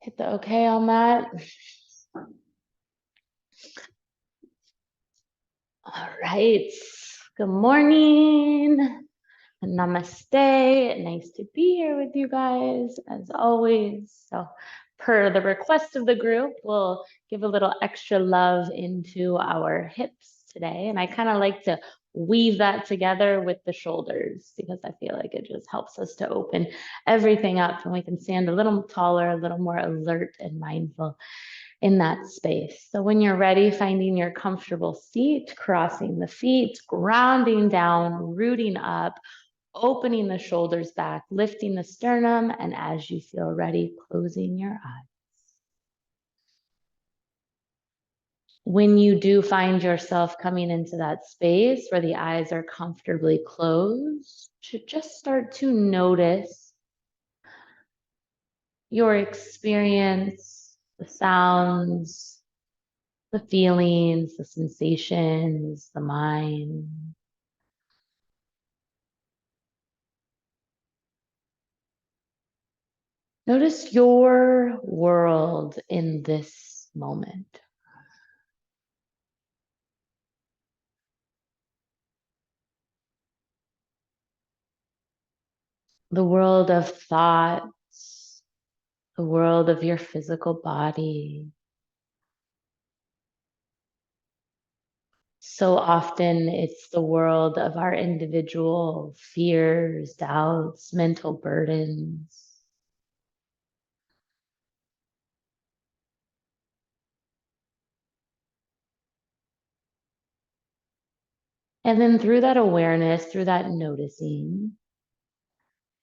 Get the okay on that. All right. Good morning. Namaste. Nice to be here with you guys, as always. So, per the request of the group, we'll give a little extra love into our hips today. And I kind of like to weave that together with the shoulders because I feel like it just helps us to open everything up and we can stand a little taller, a little more alert and mindful in that space. So when you're ready, finding your comfortable seat, crossing the feet, grounding down, rooting up, opening the shoulders back, lifting the sternum, and as you feel ready, closing your eyes. When you do find yourself coming into that space where the eyes are comfortably closed, to just start to notice your experience, the sounds, the feelings, the sensations, the mind. Notice your world in this moment. The world of thoughts, the world of your physical body. So often it's the world of our individual fears, doubts, mental burdens. And then through that awareness, through that noticing,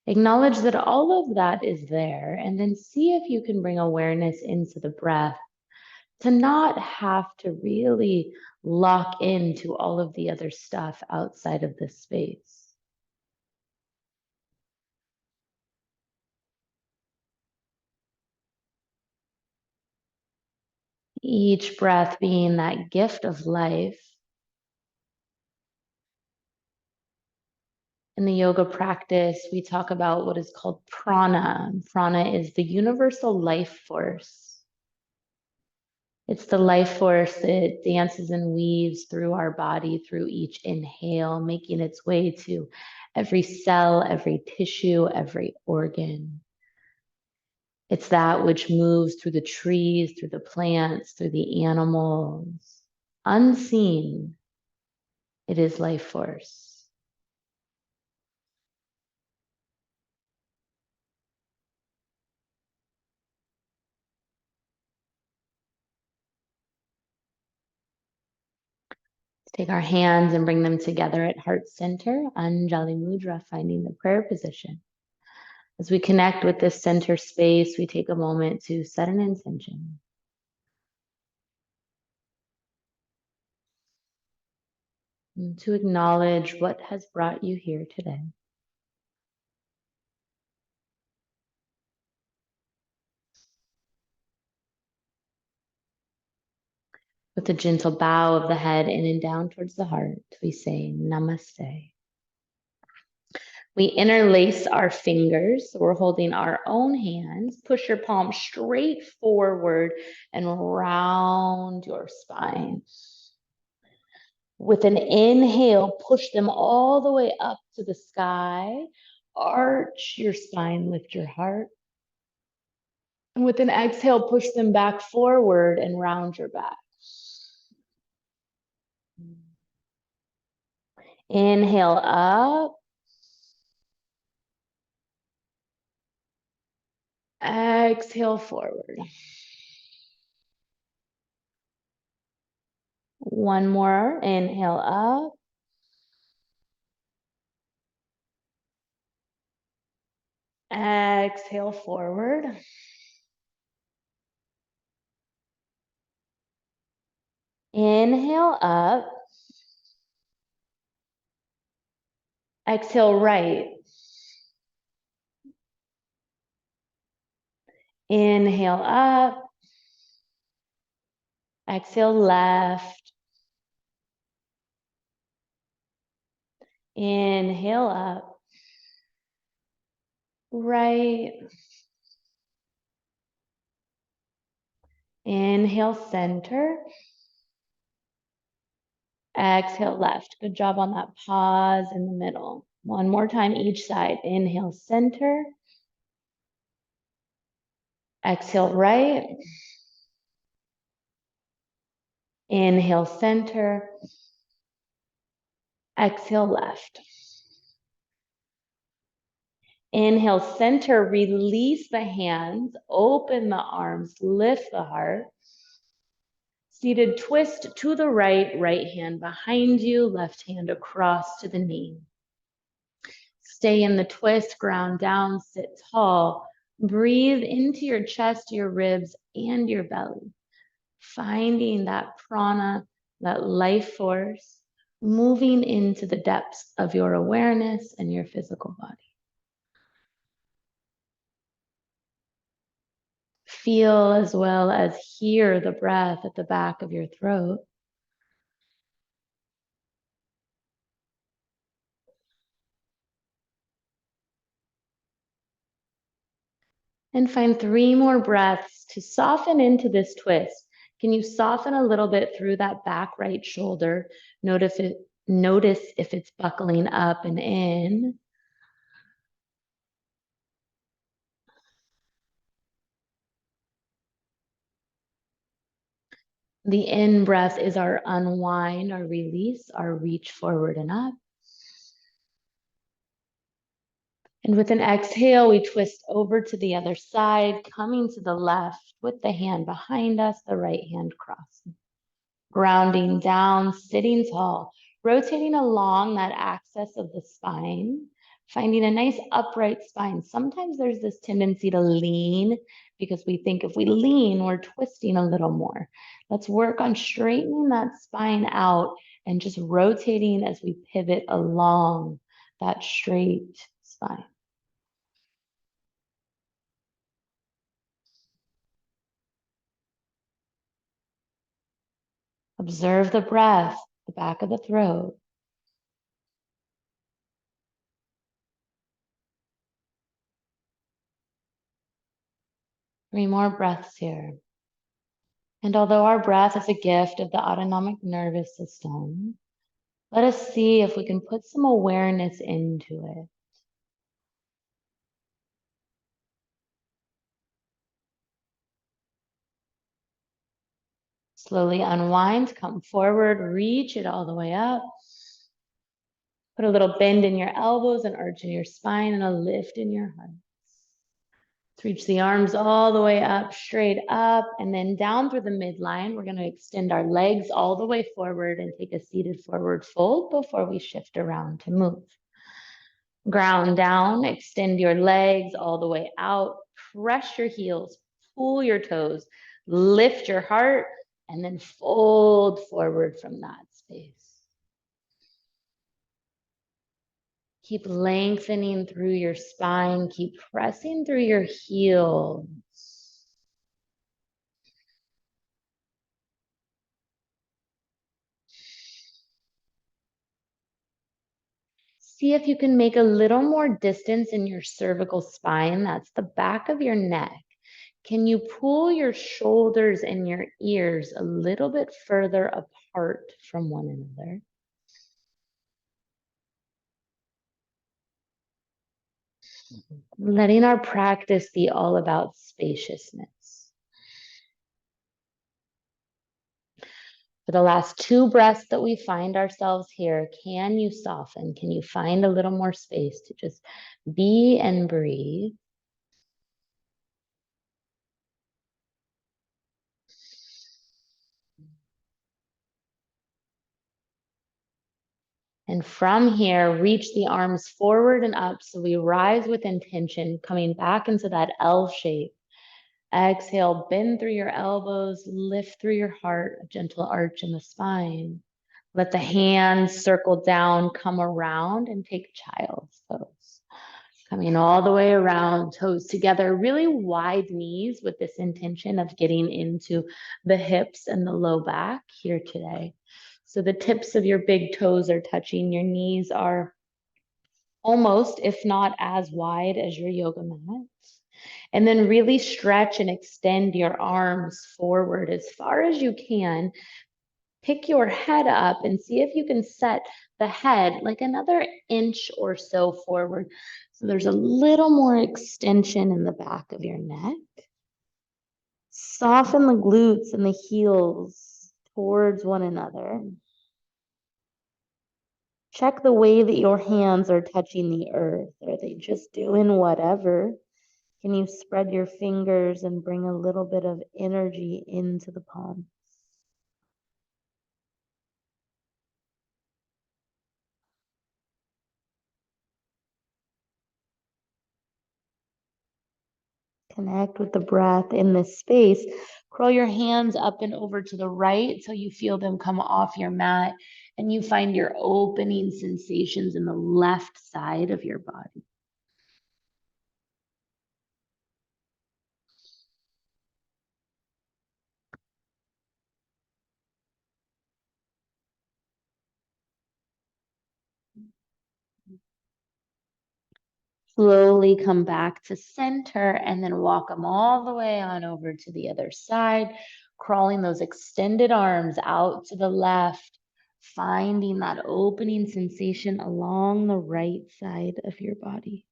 acknowledge that all of that is there, and then see if you can bring awareness into the breath to not have to really lock into all of the other stuff outside of this space. Each breath being that gift of life. In the yoga practice, we talk about what is called prana. Prana is the universal life force. It's the life force that dances and weaves through our body, through each inhale, making its way to every cell, every tissue, every organ. It's that which moves through the trees, through the plants, through the animals. Unseen, it is life force. Take our hands and bring them together at heart center, Anjali Mudra, finding the prayer position. As we connect with this center space, we take a moment to set an intention. And to acknowledge what has brought you here today. With a gentle bow of the head in and down towards the heart, we say namaste. We interlace our fingers. So we're holding our own hands. Push your palm straight forward and round your spine. With an inhale, push them all the way up to the sky. Arch your spine, lift your heart. And with an exhale, push them back forward and round your back. Inhale up. Exhale forward. One more. Inhale up. Exhale forward. Inhale up. Exhale right. Inhale up. Exhale left. Inhale up. Right. Inhale, center. Exhale, left. Good job on that pause in the middle. One more time each side. Inhale, center. Exhale, right. Inhale, center. Exhale, left. Inhale, center, release the hands, open the arms, lift the heart. Seated twist to the right, right hand behind you, left hand across to the knee. Stay in the twist, ground down, sit tall. Breathe into your chest, your ribs, and your belly. Finding that prana, that life force, moving into the depths of your awareness and your physical body. Feel as well as hear the breath at the back of your throat. And find 3 more breaths to soften into this twist. Can you soften a little bit through that back right shoulder? Notice if it's buckling up and in. The in breath is our unwind, our release, our reach forward and up. And with an exhale, we twist over to the other side, coming to the left with the hand behind us, the right hand crossing. Grounding down, sitting tall, rotating along that axis of the spine, finding a nice upright spine. Sometimes there's this tendency to lean because we think if we lean, we're twisting a little more. Let's work on straightening that spine out and just rotating as we pivot along that straight spine. Observe the breath, the back of the throat. Three more breaths here. And although our breath is a gift of the autonomic nervous system, let us see if we can put some awareness into it. Slowly unwind, come forward, reach it all the way up. Put a little bend in your elbows, an arch in your spine, and a lift in your heart. Let's reach the arms all the way up, straight up, and then down through the midline. We're going to extend our legs all the way forward and take a seated forward fold before we shift around to move. Ground down, extend your legs all the way out, press your heels, pull your toes, lift your heart, and then fold forward from that space. Keep lengthening through your spine, keep pressing through your heels. See if you can make a little more distance in your cervical spine. That's the back of your neck. Can you pull your shoulders and your ears a little bit further apart from one another? Letting our practice be all about spaciousness. For the last 2 breaths that we find ourselves here, can you soften? Can you find a little more space to just be and breathe? And from here, reach the arms forward and up. So we rise with intention, coming back into that L shape. Exhale, bend through your elbows, lift through your heart, a gentle arch in the spine. Let the hands circle down, come around and take child's pose. Coming all the way around, toes together, really wide knees with this intention of getting into the hips and the low back here today. So the tips of your big toes are touching, your knees are almost, if not as wide as your yoga mat. And then really stretch and extend your arms forward as far as you can. Pick your head up and see if you can set the head like another inch or so forward. So there's a little more extension in the back of your neck. Soften the glutes and the heels towards one another. Check the way that your hands are touching the earth. Are they just doing whatever? Can you spread your fingers and bring a little bit of energy into the palms? Connect with the breath in this space. Curl your hands up and over to the right so you feel them come off your mat and you find your opening sensations in the left side of your body. Slowly come back to center and then walk them all the way on over to the other side, crawling those extended arms out to the left, finding that opening sensation along the right side of your body.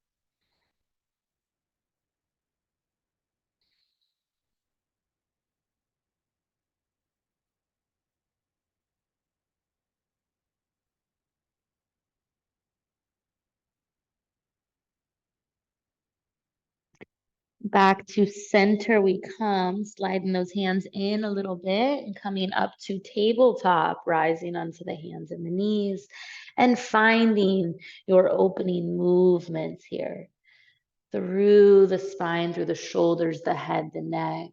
Back to center we come, sliding those hands in a little bit and coming up to tabletop, rising onto the hands and the knees and finding your opening movements here through the spine, through the shoulders, the head, the neck.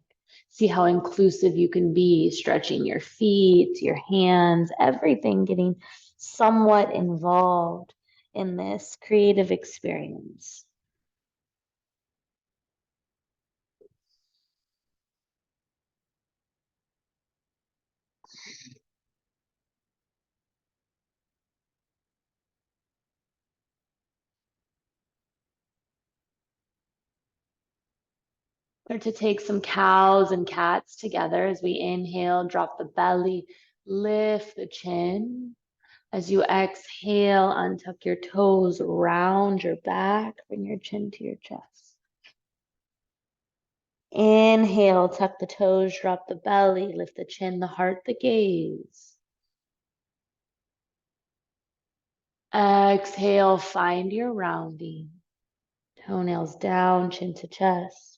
See how inclusive you can be, stretching your feet, your hands, everything getting somewhat involved in this creative experience. Start to take some cows and cats together as we inhale, drop the belly, lift the chin. As you exhale, untuck your toes, round your back, bring your chin to your chest. Inhale, tuck the toes, drop the belly, lift the chin, the heart, the gaze. Exhale, find your rounding. Toenails down, chin to chest.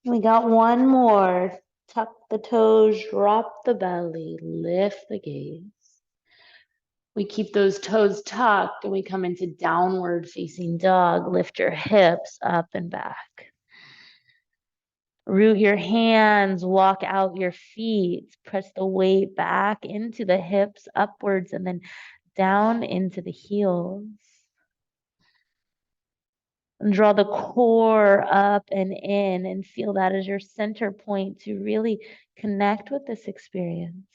We got one more. Tuck the toes, drop the belly, lift the gaze. We keep those toes tucked and we come into downward facing dog. Lift your hips up and back. Root your hands, walk out your feet, press the weight back into the hips, upwards, and then down into the heels. And draw the core up and in and feel that as your center point to really connect with this experience.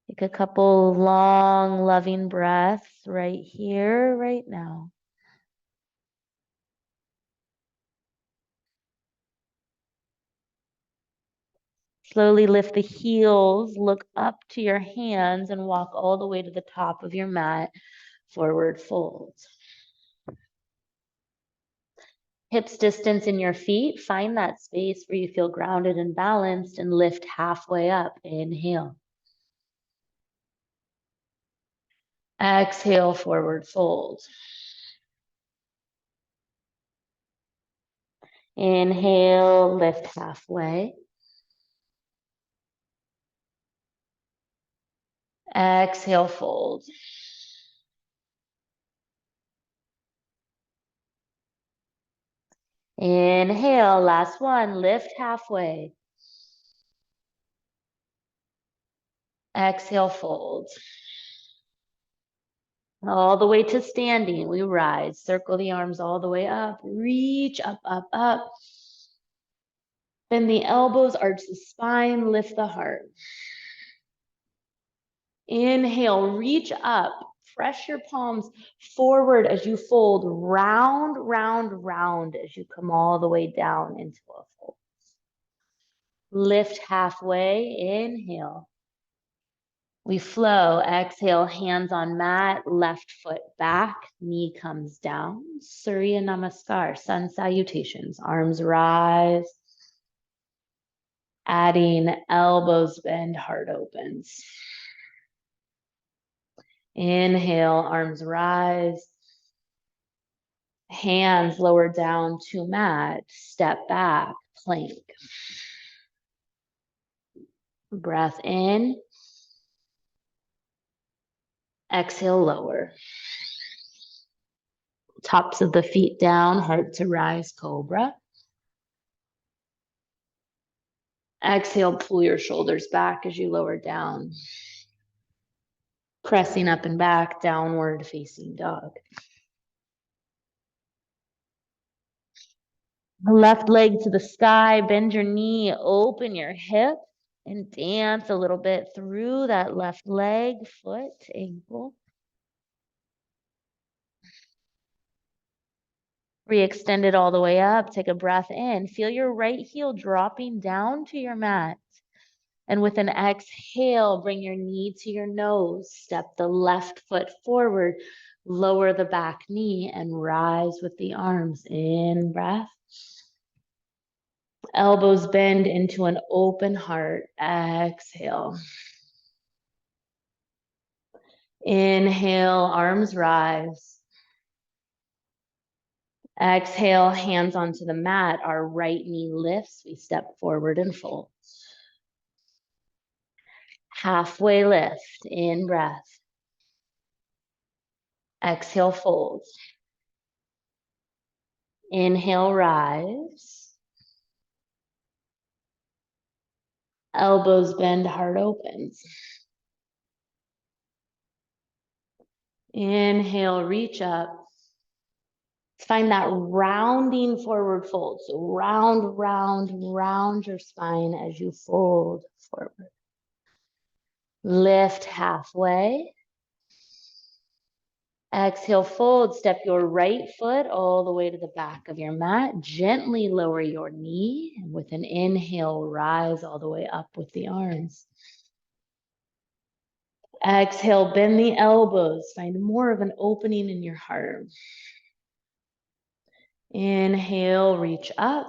Take a couple long, loving breaths right here, right now. Slowly lift the heels, look up to your hands, and walk all the way to the top of your mat, forward fold. Hips distance in your feet, find that space where you feel grounded and balanced, and lift halfway up. Inhale. Exhale, forward fold. Inhale, lift halfway. Exhale, fold. Inhale, last one, lift halfway. Exhale, fold. All the way to standing, we rise. Circle the arms all the way up. Reach up, up, up. Bend the elbows, arch the spine, lift the heart. Inhale, reach up. Press your palms forward as you fold, round, round, round as you come all the way down into a fold. Lift halfway, inhale. We flow, exhale, hands on mat, left foot back, knee comes down. Surya Namaskar, sun salutations, arms rise. Adding elbows bend, heart opens. Inhale, arms rise. Hands lower down to mat, step back, plank. Breath in. Exhale, lower. Tops of the feet down, heart to rise, cobra. Exhale, pull your shoulders back as you lower down. Pressing up and back, downward facing dog. Left leg to the sky, bend your knee, open your hip, and dance a little bit through that left leg, foot, ankle. Re-extend it all the way up. Take a breath in. Feel your right heel dropping down to your mat. And with an exhale, bring your knee to your nose. Step the left foot forward. Lower the back knee and rise with the arms. In breath. Elbows bend into an open heart. Exhale. Inhale, arms rise. Exhale, hands onto the mat. Our right knee lifts. We step forward and fold. Halfway lift, in breath. Exhale, fold. Inhale, rise. Elbows bend, heart opens. Inhale, reach up. Find that rounding forward fold. So round, round, round your spine as you fold forward. Lift halfway. Exhale, fold. Step your right foot all the way to the back of your mat. Gently lower your knee. And with an inhale, rise all the way up with the arms. Exhale, bend the elbows. Find more of an opening in your heart. Inhale, reach up.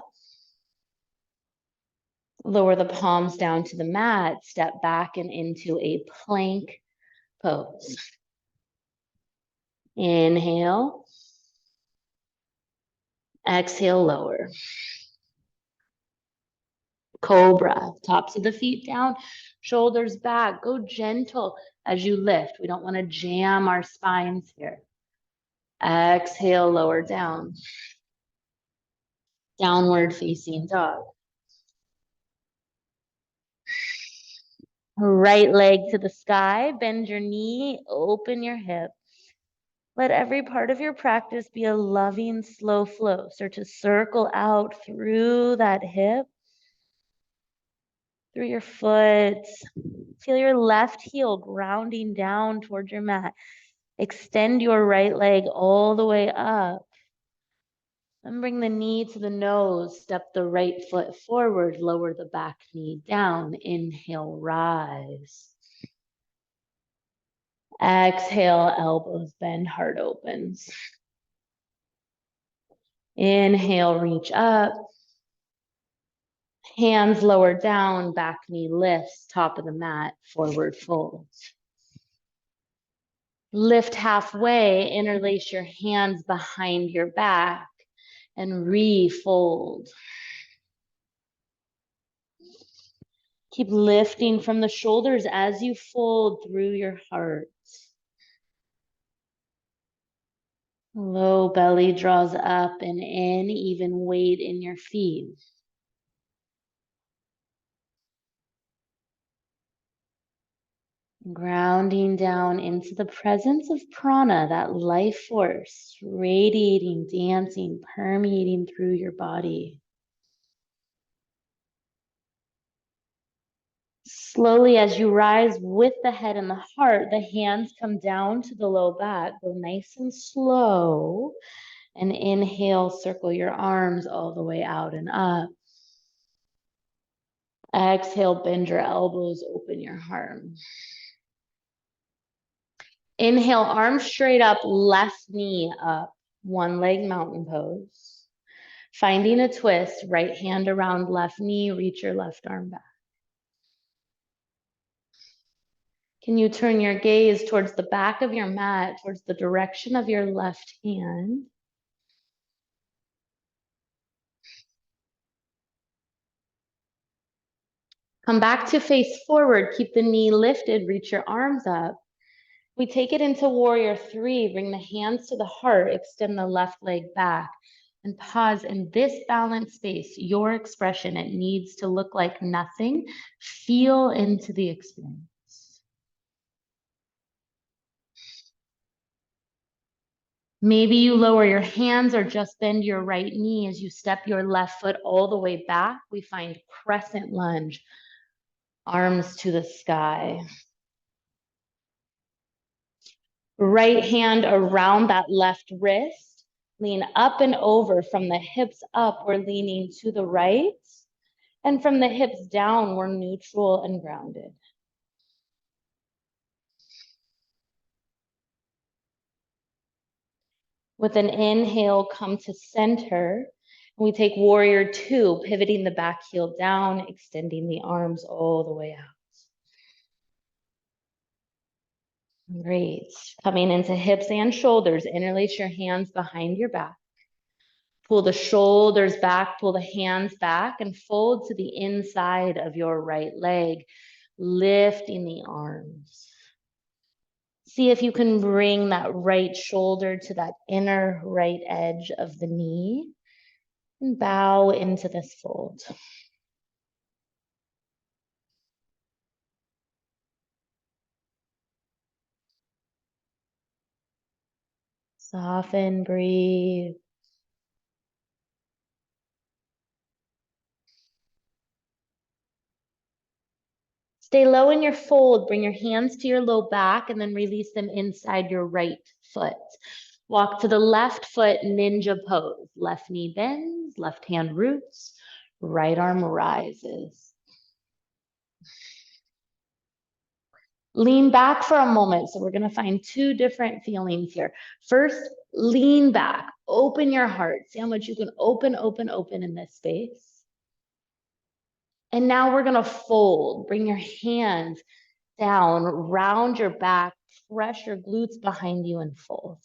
Lower the palms down to the mat. Step back and into a plank pose. Inhale. Exhale, lower. Cobra, tops of the feet down, shoulders back. Go gentle as you lift. We don't want to jam our spines here. Exhale, lower down. Downward facing dog. Right leg to the sky, bend your knee, open your hip. Let every part of your practice be a loving, slow flow. Start to circle out through that hip, through your foot. Feel your left heel grounding down towards your mat. Extend your right leg all the way up. And bring the knee to the nose. Step the right foot forward. Lower the back knee down. Inhale, rise. Exhale, elbows bend, heart opens. Inhale, reach up. Hands lower down, back knee lifts, top of the mat, forward fold. Lift halfway, interlace your hands behind your back and refold. Keep lifting from the shoulders as you fold through your heart. Low belly draws up and in, even weight in your feet. Grounding down into the presence of prana, that life force, radiating, dancing, permeating through your body. Slowly, as you rise with the head and the heart, the hands come down to the low back. Go nice and slow. And inhale, circle your arms all the way out and up. Exhale, bend your elbows, open your heart. Inhale, arms straight up, left knee up, one leg mountain pose. Finding a twist, right hand around left knee, reach your left arm back. Can you turn your gaze towards the back of your mat, towards the direction of your left hand? Come back to face forward. Keep the knee lifted. Reach your arms up. We take it into warrior three. Bring the hands to the heart. Extend the left leg back. And pause in this balanced space. Your expression, it needs to look like nothing. Feel into the experience. Maybe you lower your hands or just bend your right knee as you step your left foot all the way back. We find crescent lunge, arms to the sky. Right hand around that left wrist. Lean up and over. From the hips up, we're leaning to the right. And from the hips down, we're neutral and grounded. With an inhale, come to center. We take warrior two, pivoting the back heel down, extending the arms all the way out. Great. Coming into hips and shoulders, interlace your hands behind your back. Pull the shoulders back, pull the hands back, and fold to the inside of your right leg, lifting the arms. See if you can bring that right shoulder to that inner right edge of the knee and bow into this fold. Soften, breathe. Stay low in your fold. Bring your hands to your low back and then release them inside your right foot. Walk to the left foot, ninja pose. Left knee bends, left hand roots, right arm rises. Lean back for a moment. So we're going to find two different feelings here. First, lean back, open your heart. See how much you can open in this space. And now we're going to fold. Bring your hands down, round your back, press your glutes behind you and fold.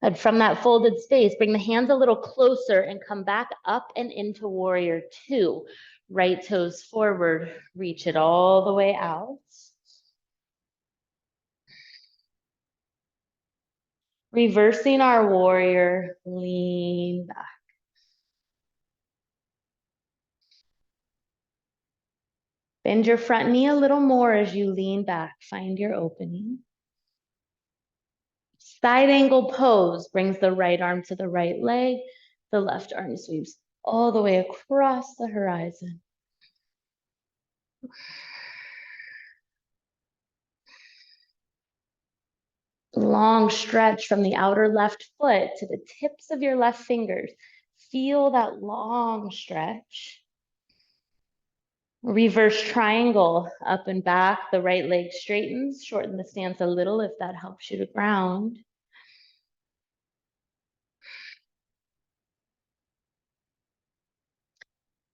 And from that folded space, bring the hands a little closer and come back up and into warrior two. Right toes forward, reach it all the way out. Reversing our warrior, lean back. Bend your front knee a little more as you lean back. Find your opening. Side angle pose brings the right arm to the right leg. The left arm sweeps all the way across the horizon. Long stretch from the outer left foot to the tips of your left fingers. Feel that long stretch. Reverse triangle, up and back. The right leg straightens. Shorten the stance a little if that helps you to ground.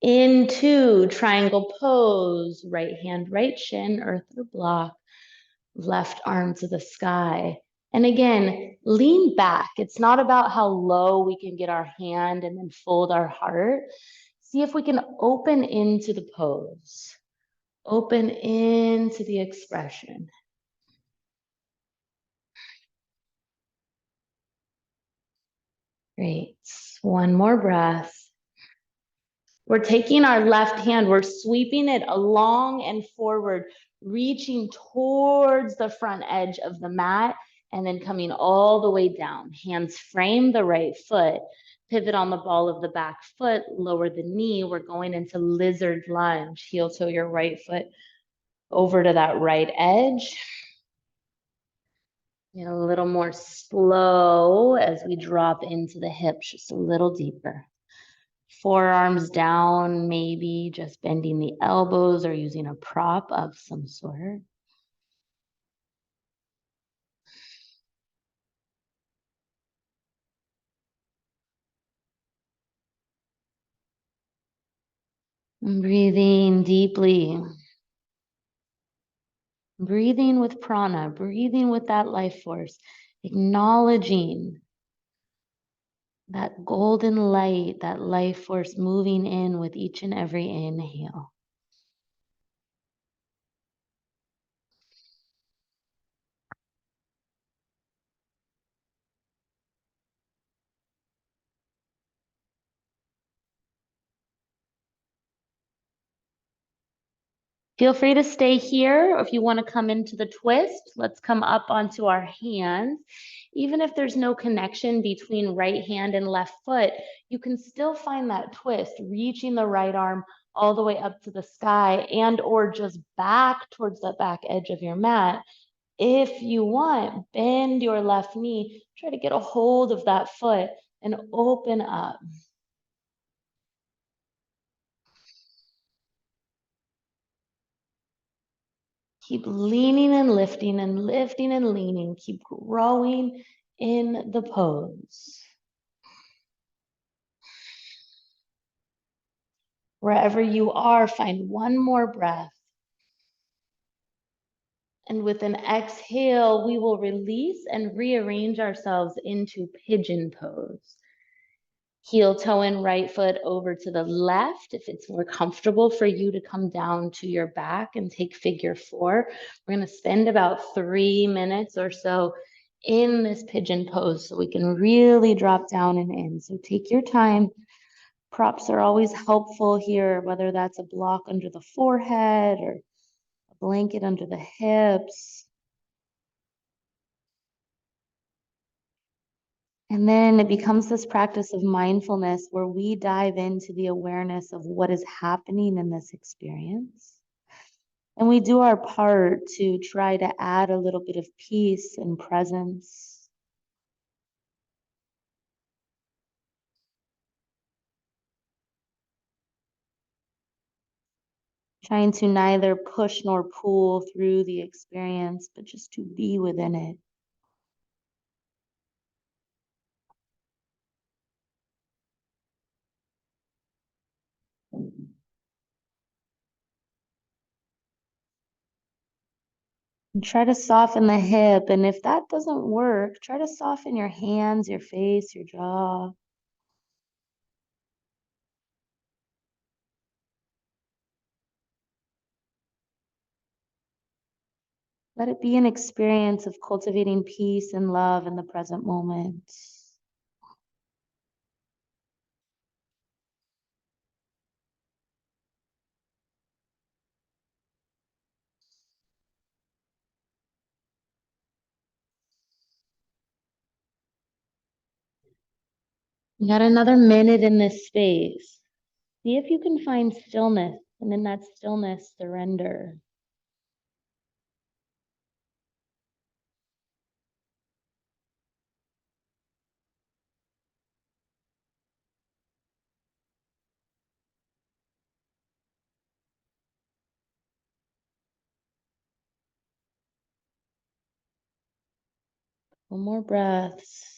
Into triangle pose. Right hand, right shin, earth or block. Left arm to the sky. And again, lean back. It's not about how low we can get our hand and then fold our heart. See if we can open into the pose. Open into the expression. Great. One more breath. We're taking our left hand, we're sweeping it along and forward, reaching towards the front edge of the mat And then coming all the way down. Hands frame the right foot. Pivot on the ball of the back foot. Lower the knee. We're going into lizard lunge. Heel toe your right foot over to that right edge. Get a little more slow as we drop into the hips, just a little deeper. Forearms down, maybe just bending the elbows or using a prop of some sort. And breathing deeply. Breathing with prana, breathing with that life force, acknowledging that golden light, that life force moving in with each and every inhale. Feel free to stay here. If you want to come into the twist, let's come up onto our hands. Even if there's no connection between right hand and left foot, you can still find that twist, reaching the right arm all the way up to the sky and or just back towards the back edge of your mat. If you want, bend your left knee, try to get a hold of that foot and open up. Keep leaning and lifting and lifting and leaning. Keep growing in the pose. Wherever you are, find one more breath. And with an exhale, we will release and rearrange ourselves into pigeon pose. Heel toe in right foot over to the left. If it's more comfortable for you to come down to your back and take figure four, we're going to spend about 3 minutes or so in this pigeon pose so we can really drop down and in. So take your time. Props are always helpful here, whether that's a block under the forehead or a blanket under the hips. And then it becomes this practice of mindfulness where we dive into the awareness of what is happening in this experience. And we do our part to try to add a little bit of peace and presence. Trying to neither push nor pull through the experience, but just to be within it. And try to soften the hip. And if that doesn't work, try to soften your hands, your face, your jaw. Let it be an experience of cultivating peace and love in the present moment. You got another minute in this space. See if you can find stillness, and in that stillness, surrender. One more breaths.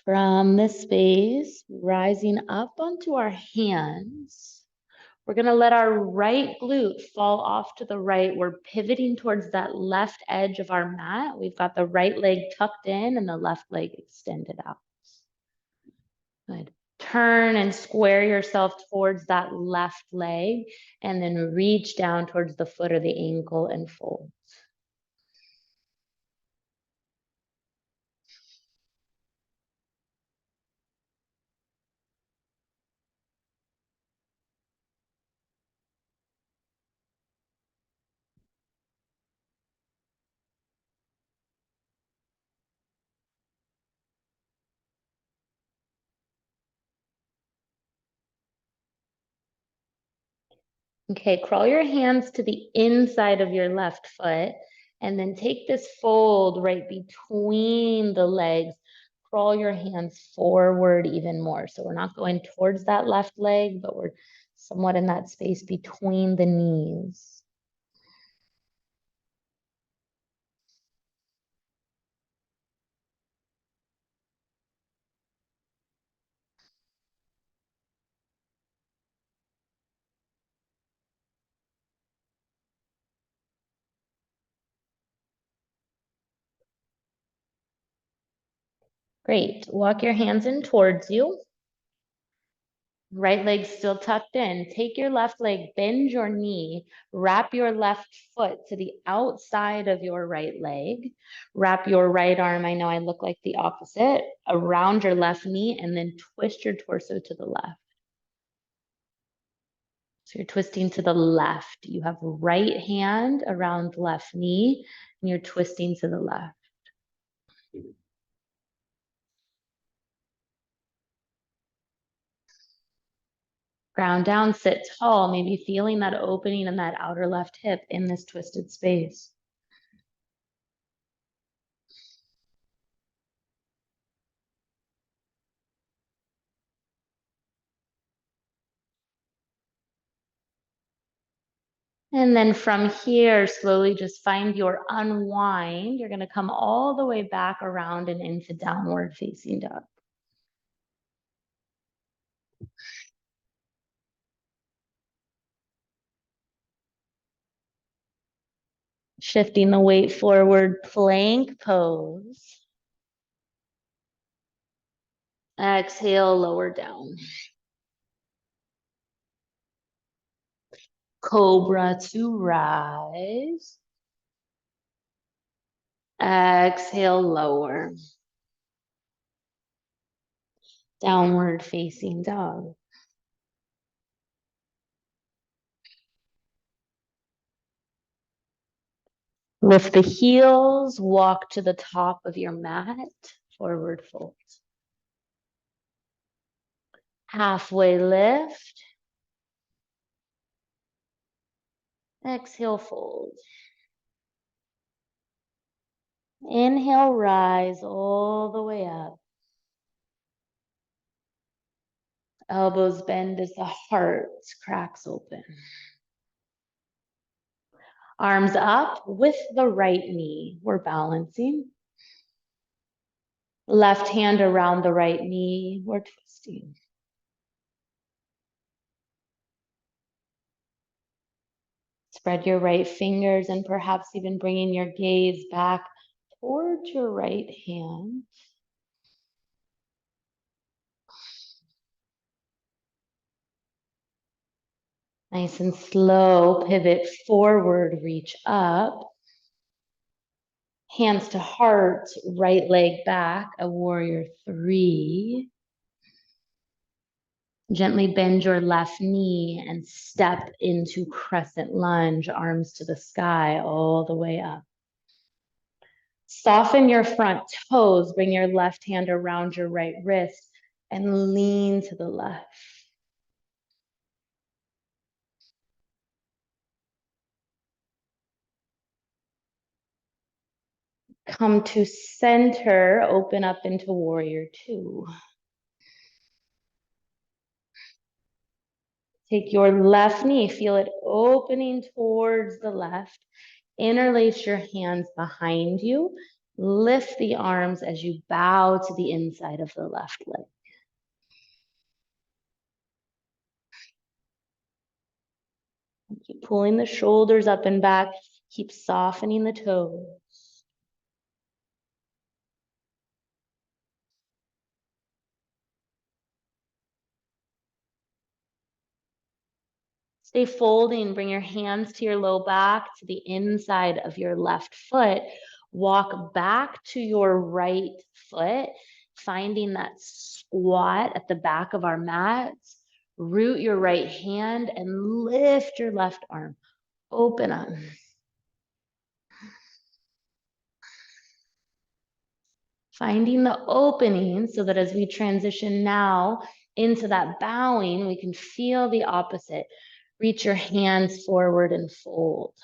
From this space, rising up onto our hands, we're going to let our right glute fall off to the right. We're pivoting towards that left edge of our mat. We've got the right leg tucked in and the left leg extended out. Good. Turn and square yourself towards that left leg and then reach down towards the foot or the ankle and fold. Okay, crawl your hands to the inside of your left foot and then take this fold right between the legs. Crawl your hands forward even more. So we're not going towards that left leg, but we're somewhat in that space between the knees. Great. Walk your hands in towards you. Right leg still tucked in. Take your left leg, bend your knee, wrap your left foot to the outside of your right leg. Wrap your right arm, I know I look like the opposite, around your left knee, and then twist your torso to the left. So you're twisting to the left. You have right hand around left knee, and you're twisting to the left. Ground down, sit tall, maybe feeling that opening in that outer left hip in this twisted space. And then from here, slowly just find your unwind. You're going to come all the way back around and into downward facing dog. Shifting the weight forward, plank pose. Exhale, lower down. Cobra to rise. Exhale, lower. Downward facing dog. Lift the heels, walk to the top of your mat, forward fold. Halfway lift. Exhale, fold. Inhale, rise all the way up. Elbows bend as the heart cracks open. Arms up with the right knee. We're balancing. Left hand around the right knee. We're twisting. Spread your right fingers and perhaps even bringing your gaze back towards your right hand. Nice and slow, pivot forward, reach up. Hands to heart, right leg back, a warrior three. Gently bend your left knee and step into crescent lunge, arms to the sky, all the way up. Soften your front toes, bring your left hand around your right wrist and lean to the left. Come to center, open up into warrior two. Take your left knee, feel it opening towards the left. Interlace your hands behind you. Lift the arms as you bow to the inside of the left leg. Keep pulling the shoulders up and back. Keep softening the toes. Stay folding. Bring your hands to your low back, to the inside of your left foot. Walk back to your right foot, finding that squat at the back of our mats. Root your right hand and lift your left arm. Open up. Finding the opening so that as we transition now into that bowing, we can feel the opposite. Reach your hands forward and fold.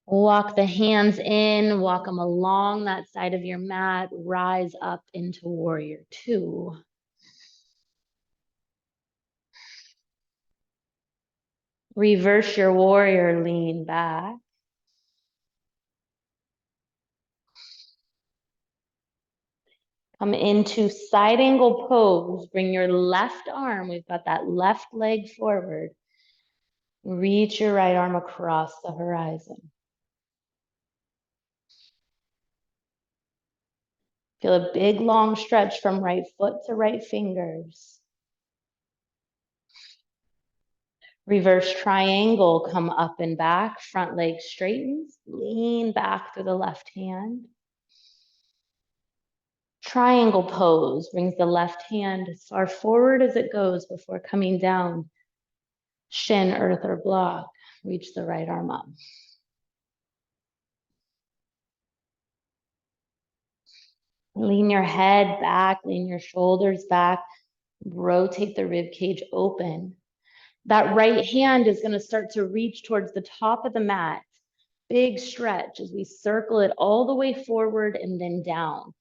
Walk the hands in, walk them along that side of your mat, rise up into warrior two. Reverse your warrior, lean back. Come into side angle pose. Bring your left arm, we've got that left leg forward. Reach your right arm across the horizon. Feel a big long stretch from right foot to right fingers. Reverse triangle, come up and back, front leg straightens, lean back through the left hand. Triangle pose brings the left hand as far forward as it goes before coming down. Shin, earth, or block. Reach the right arm up. Lean your head back, lean your shoulders back, rotate the rib cage open. That right hand is going to start to reach towards the top of the mat. Big stretch as we circle it all the way forward and then down.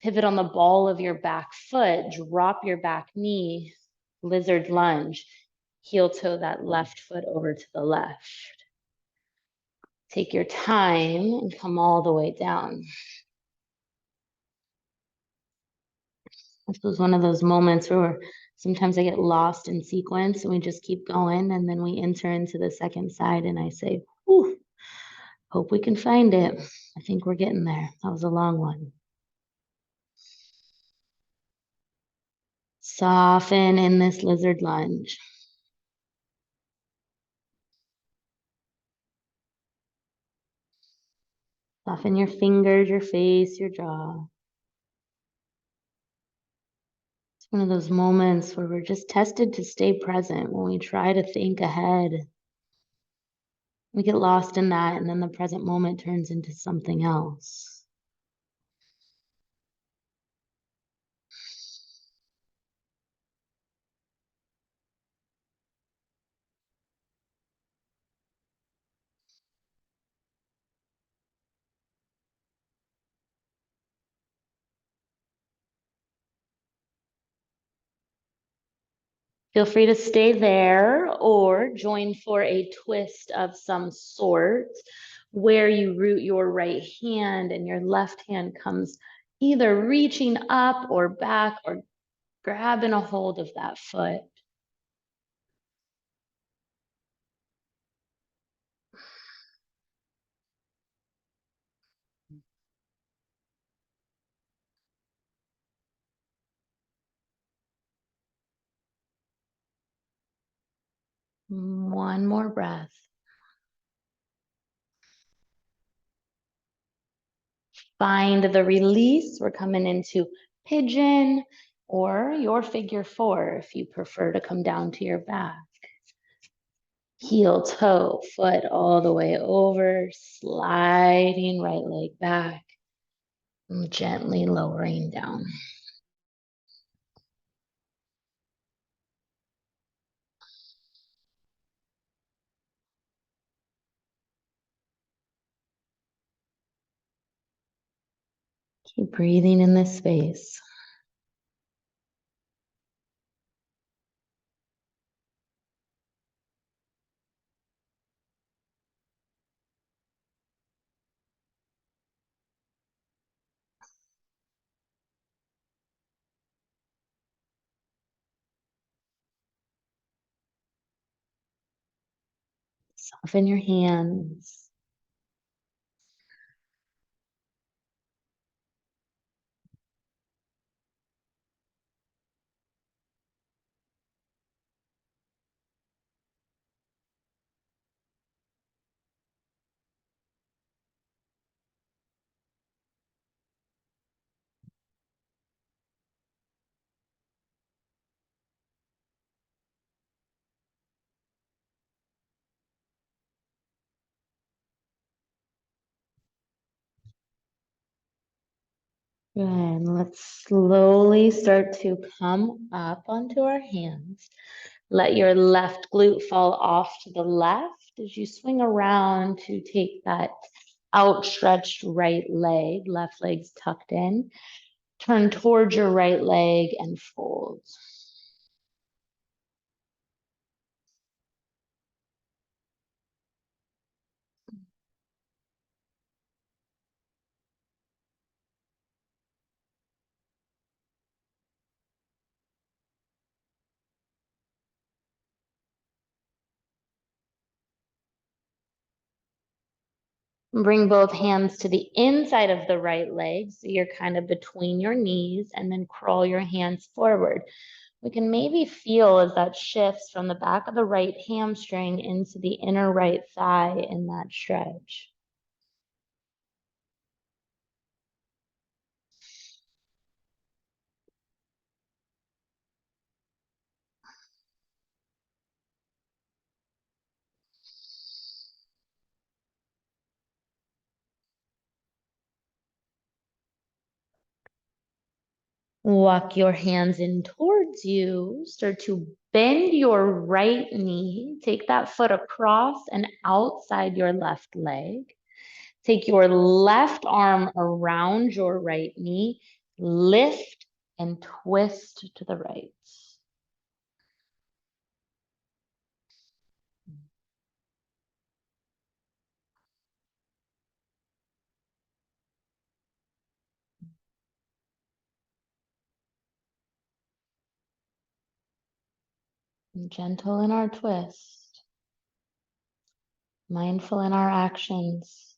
Pivot on the ball of your back foot, drop your back knee, lizard lunge, heel toe that left foot over to the left. Take your time and come all the way down. This was one of those moments where sometimes I get lost in sequence and we just keep going and then we enter into the second side and I say, whew, hope we can find it. I think we're getting there. That was a long one. Soften in this lizard lunge. Soften your fingers, your face, your jaw. It's one of those moments where we're just tested to stay present. When we try to think ahead, we get lost in that, and then the present moment turns into something else. Feel free to stay there or join for a twist of some sort where you root your right hand and your left hand comes either reaching up or back or grabbing a hold of that foot. One more breath. Find the release. We're coming into pigeon or your figure four if you prefer to come down to your back. Heel, toe, foot all the way over, sliding right leg back, and gently lowering down. Keep breathing in this space. Soften your hands. And let's slowly start to come up onto our hands. Let your left glute fall off to the left as you swing around to take that outstretched right leg, left leg's tucked in. Turn towards your right leg and fold. Bring both hands to the inside of the right leg, so you're kind of between your knees, and then crawl your hands forward. We can maybe feel as that shifts from the back of the right hamstring into the inner right thigh in that stretch. Walk your hands in towards you. Start to bend your right knee. Take that foot across and outside your left leg. Take your left arm around your right knee. Lift and twist to the right. And gentle in our twist. Mindful in our actions.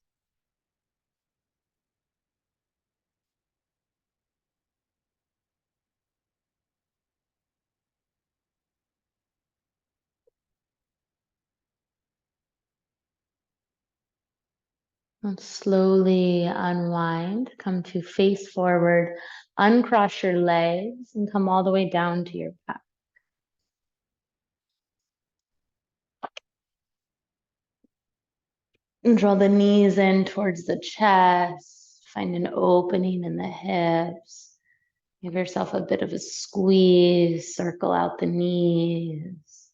And slowly unwind, come to face forward, uncross your legs, and come all the way down to your back. And draw the knees in towards the chest, find an opening in the hips. Give yourself a bit of a squeeze, circle out the knees.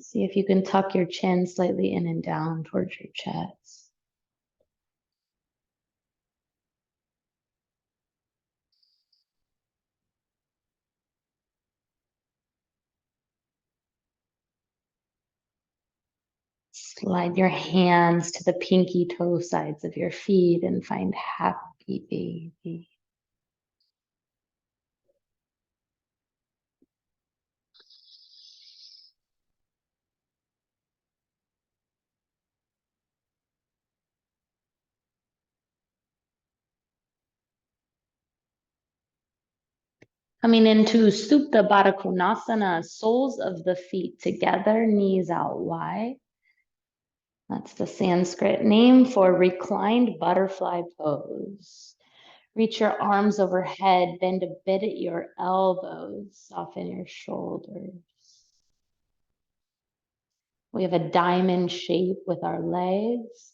See if you can tuck your chin slightly in and down towards your chest. Slide your hands to the pinky toe sides of your feet and find happy baby. Coming into Supta Baddha Konasana, soles of the feet together, knees out wide. That's the Sanskrit name for reclined butterfly pose. Reach your arms overhead, bend a bit at your elbows, soften your shoulders. We have a diamond shape with our legs,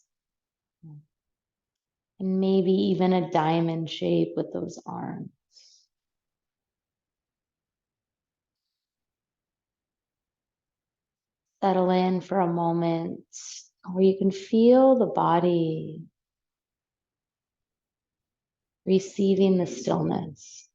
and maybe even a diamond shape with those arms. Settle in for a moment where you can feel the body receiving the stillness.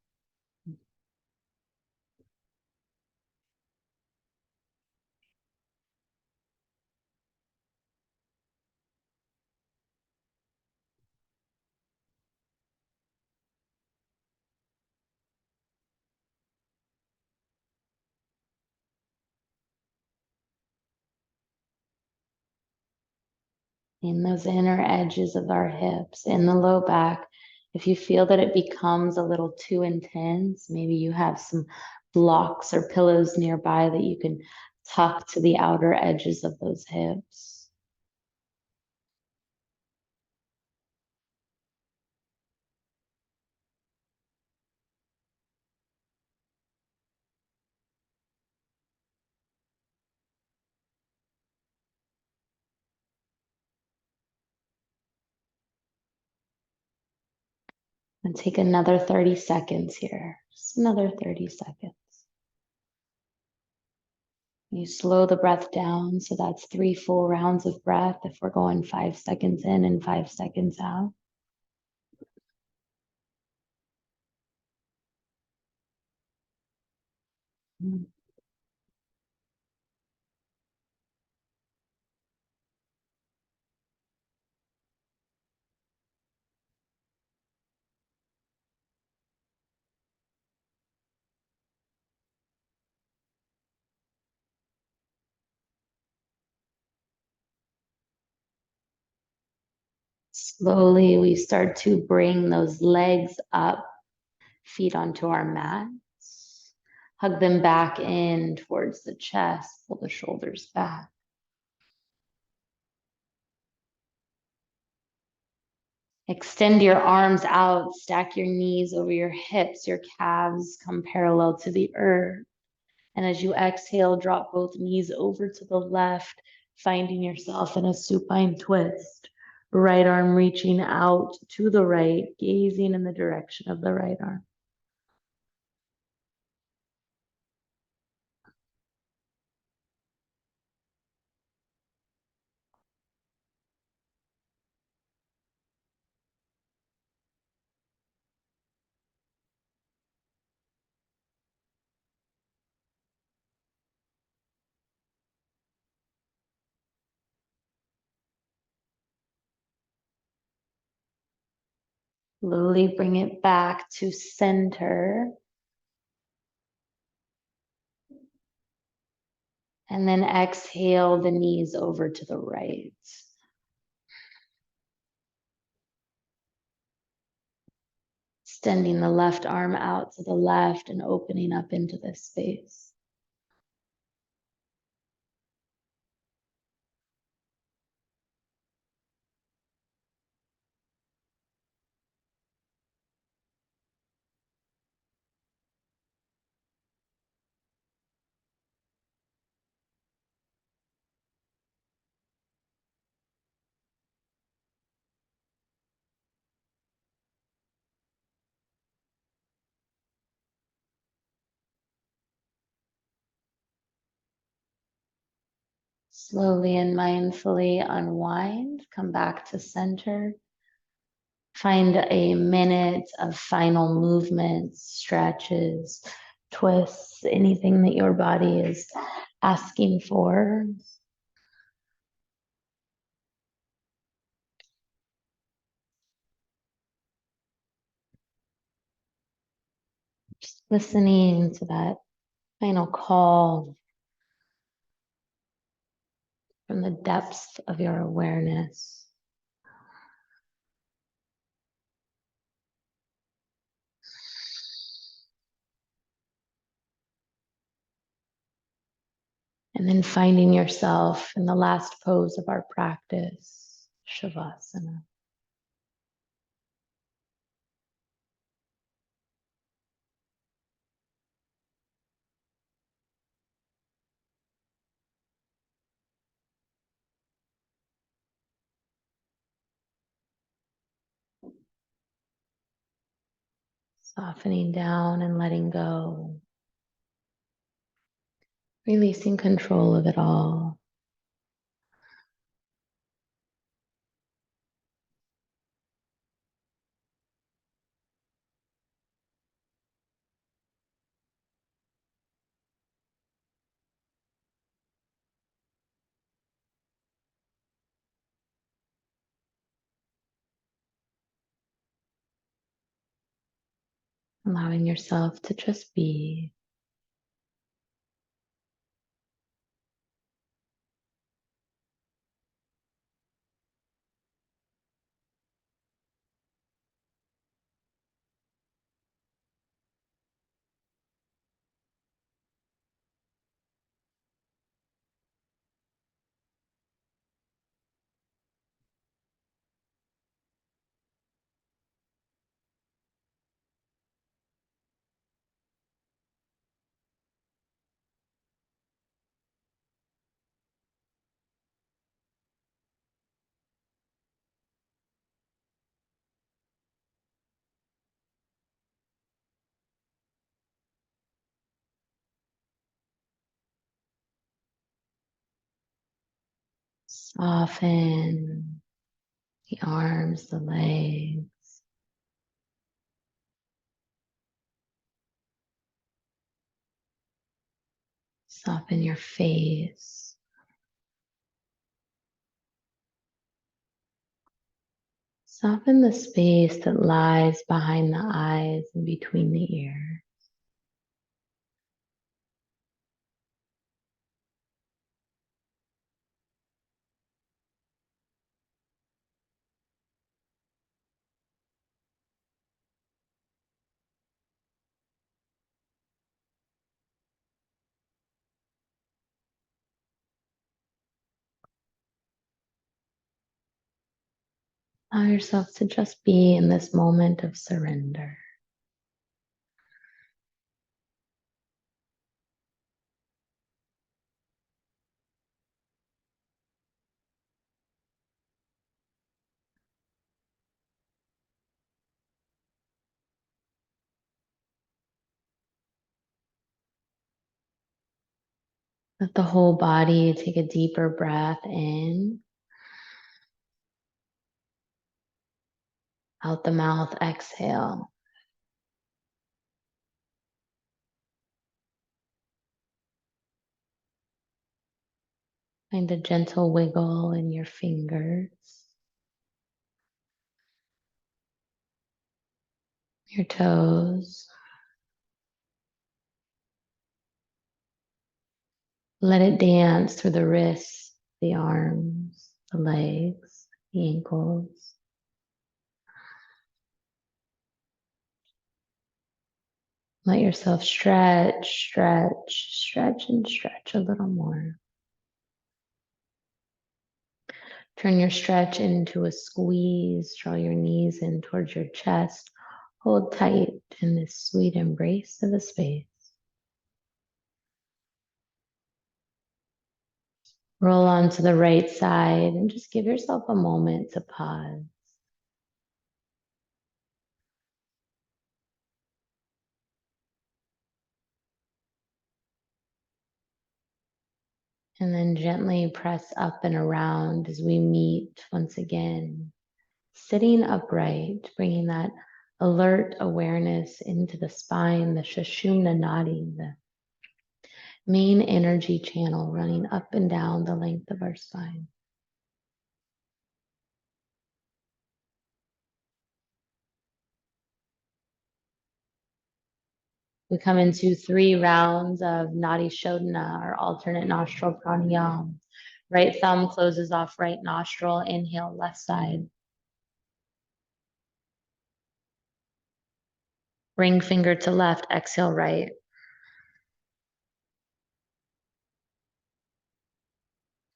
In those inner edges of our hips, in the low back. If you feel that it becomes a little too intense, maybe you have some blocks or pillows nearby that you can tuck to the outer edges of those hips. And take another 30 seconds here. Just another 30 seconds. You slow the breath down. So that's 3 full rounds of breath if we're going 5 seconds in and 5 seconds out. Slowly, we start to bring those legs up, feet onto our mats. Hug them back in towards the chest, pull the shoulders back. Extend your arms out, stack your knees over your hips, your calves come parallel to the earth. And as you exhale, drop both knees over to the left, finding yourself in a supine twist. Right arm reaching out to the right, gazing in the direction of the right arm. Slowly bring it back to center. And then exhale the knees over to the right. Extending the left arm out to the left and opening up into this space. Slowly and mindfully unwind, come back to center. Find a minute of final movements, stretches, twists, anything that your body is asking for. Just listening to that final call from the depths of your awareness. And then finding yourself in the last pose of our practice, Shavasana. Softening down and letting go. Releasing control of it all. Allowing yourself to just be. Soften the arms, the legs. Soften your face. Soften the space that lies behind the eyes and between the ears. Allow yourself to just be in this moment of surrender. Let the whole body take a deeper breath in. Out the mouth, exhale. Find a gentle wiggle in your fingers, your toes. Let it dance through the wrists, the arms, the legs, the ankles. Let yourself stretch, stretch, stretch, and stretch a little more. Turn your stretch into a squeeze. Draw your knees in towards your chest. Hold tight in this sweet embrace of a space. Roll onto the right side and just give yourself a moment to pause. And then gently press up and around as we meet once again. Sitting upright, bringing that alert awareness into the spine, the Sushumna Nadi, the main energy channel running up and down the length of our spine. We come into 3 rounds of Nadi Shodhana, or alternate nostril pranayama. Right thumb closes off right nostril, inhale left side. Ring finger to left, exhale right.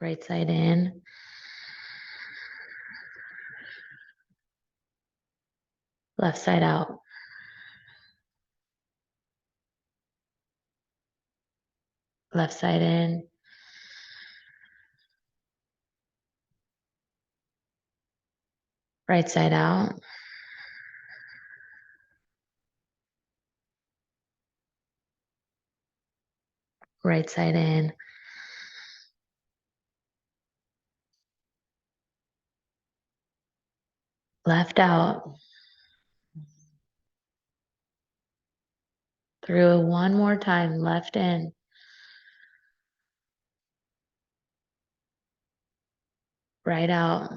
Right side in. Left side out. Left side in. Right side out. Right side in. Left out. Through one more time, left in. Right out.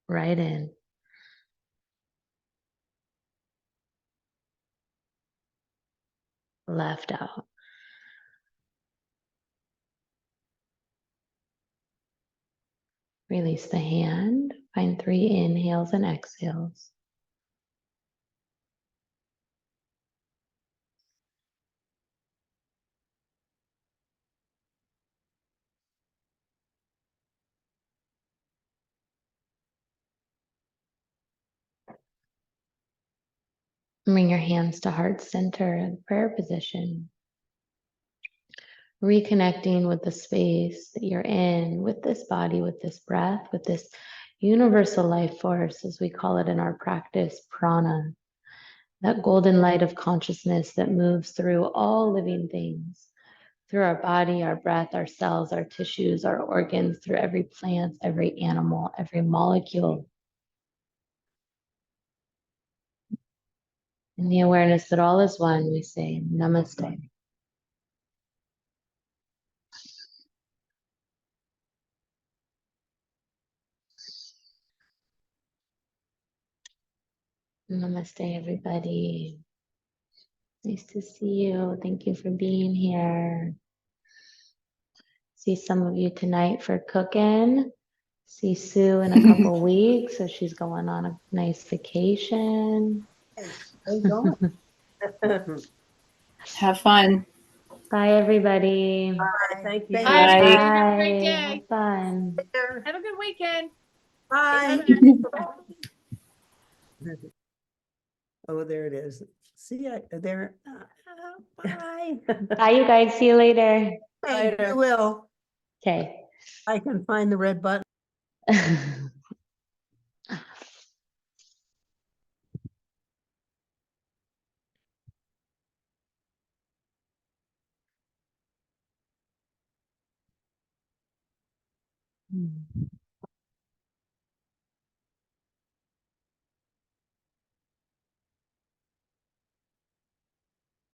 Right in. Left out. Release the hand. Find 3 inhales and exhales. Bring your hands to heart center, prayer position. Reconnecting with the space that you're in, with this body, with this breath, with this universal life force, as we call it in our practice, prana, that golden light of consciousness that moves through all living things, through our body, our breath, our cells, our tissues, our organs, through every plant, every animal, every molecule. In the awareness that all is one, we say namaste. Namaste, everybody. Nice to see you. Thank you for being here. See some of you tonight for cooking. See Sue in a couple weeks, so she's going on a nice vacation. Where you going? Have fun. Bye, everybody. Bye. Thank you. Bye, Bye. everybody. Have a great day. Have fun. Have a good weekend. Bye. Bye. Oh, there it is. See, there. Bye. Bye, you guys. See you later. Hey, you will. Okay. I can find the red button. Hmm.